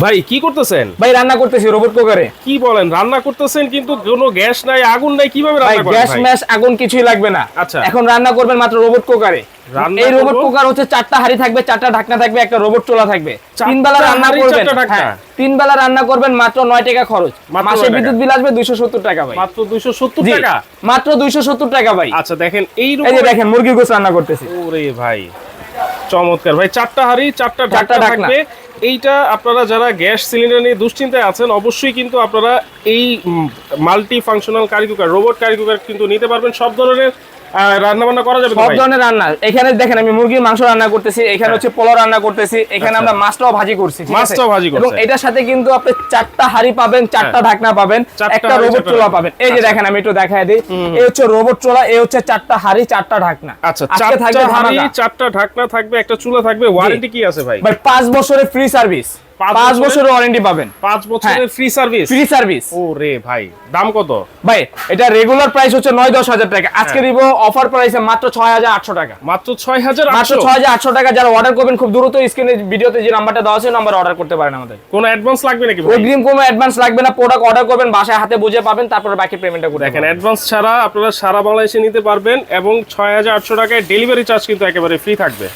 ভাই কি করতেছেন? ভাই রান্না করতেছি রোবট কুকারে। কি বলেন, রান্না করতেছেন কিন্তু কোনো গ্যাস নাই, আগুন নাই, কিভাবে রান্না করেন গ্যাস ভাই? ম্যাশ আগুন কিছুই লাগবে না। আচ্ছা। এখন রান্না করবেন মাত্র রোবট কুকারে। এই রোবট করব? কুকার হচ্ছে 4টা হাঁড়ি থাকবে, 4টা ঢাকনা থাকবে, একটা রোবট চুলা থাকবে। 4টা 3 বেলা রান্না হাঁড়ি, করবেন। 4টা ঢাকনা? হ্যাঁ, 3 বেলা রান্না করবেন মাত্র 9 টাকা খরচ। মাত্র মাসে 9 বিদ্যুৎ টাকা। বিল আসবে 270 টাকা ভাই। মাত্র 270 জি, টাকা? মাত্র 270 টাকা ভাই। আচ্ছা দেখেন এই এই যে দেখেন মুরগির গোশত রান্না করতেছি। ওরে ভাই চমৎকার ভাই, 4টা হাঁড়ি 4টা ঢাকনা ঢাকনা। থাকবে। এইটা আপনারা যারা গ্যাস সিলিন্ডার নিয়ে দুশ্চিন্তায় আছেন অবশ্যই কিন্তু আপনারা এই multi functional curry cooker, robot curry cooker কিন্তু নিতে পারবেন। সব ধরনের রান্না বান্না করা যাবে তো সব ভাই? ধরনের রান্না। এখানে দেখেন আমি মুরগির মাংস রান্না করতেছি, এখানে হচ্ছে পোলাও রান্না করতেছি, এখানে আচ্ছা। আমরা মাছটাও ভাজি করছি, ঠিক আছে? মাছটাও ভাজি করছেন। এবং এটার সাথে কিন্তু আপনি 4টা হাঁড়ি পাবেন, 4টা ঢাকনা পাবেন, 4টা একটা হাঁড়ি, রোবট 4টা চুলা ঢাকনা। পাবেন। এই যে আচ্ছা। দেখেন আমি একটু দেখায় দিই। এই হচ্ছে রোবট চুলা, এই হচ্ছে 4টা হাঁড়ি, 4টা ঢাকনা। আচ্ছা, আজকে 4টা থাকবে হাঁড়ি, ধামাকা। 4টা ঢাকনা থাকবে, একটা চুলা থাকবে। ওয়ারেন্টি কি আছে ভাই? ভাই 5 বছরের ফ্রি সার্ভিস। 5 বছরের ওয়ারেন্টি পাবেন। 5 বছরের ফ্রি সার্ভিস? Free service. ওরে ভাই দাম কত? ভাই এটা রেগুলার প্রাইস হচ্ছে 9-10 হাজার টাকা, আজকে দিব অফার প্রাইসে মাত্র 6,800 টাকা। মাত্র 6,800? মাত্র 6,800 টাকা। যারা অর্ডার করবেন খুব দ্রুত স্ক্রিনে ভিডিওতে যে নাম্বারটা দেওয়া আছে নাম্বারে অর্ডার করতে পারেন আমাদের। কোনো অ্যাডভান্স লাগবে নাকি ভাই? অগ্রিম কোনো অ্যাডভান্স লাগবে না, প্রোডাক্ট অর্ডার করবেন, বাসায় হাতে বুঝে পাবেন, তারপরে বাকি পেমেন্টটা করে দেখেন দেখেন। অ্যাডভান্স ছাড়া আপনারা সারা বাংলাদেশে নিতে পারবেন এবং 6,800 টাকায় ডেলিভারি চার্জ কিন্তু একেবারে ফ্রি থাকবে।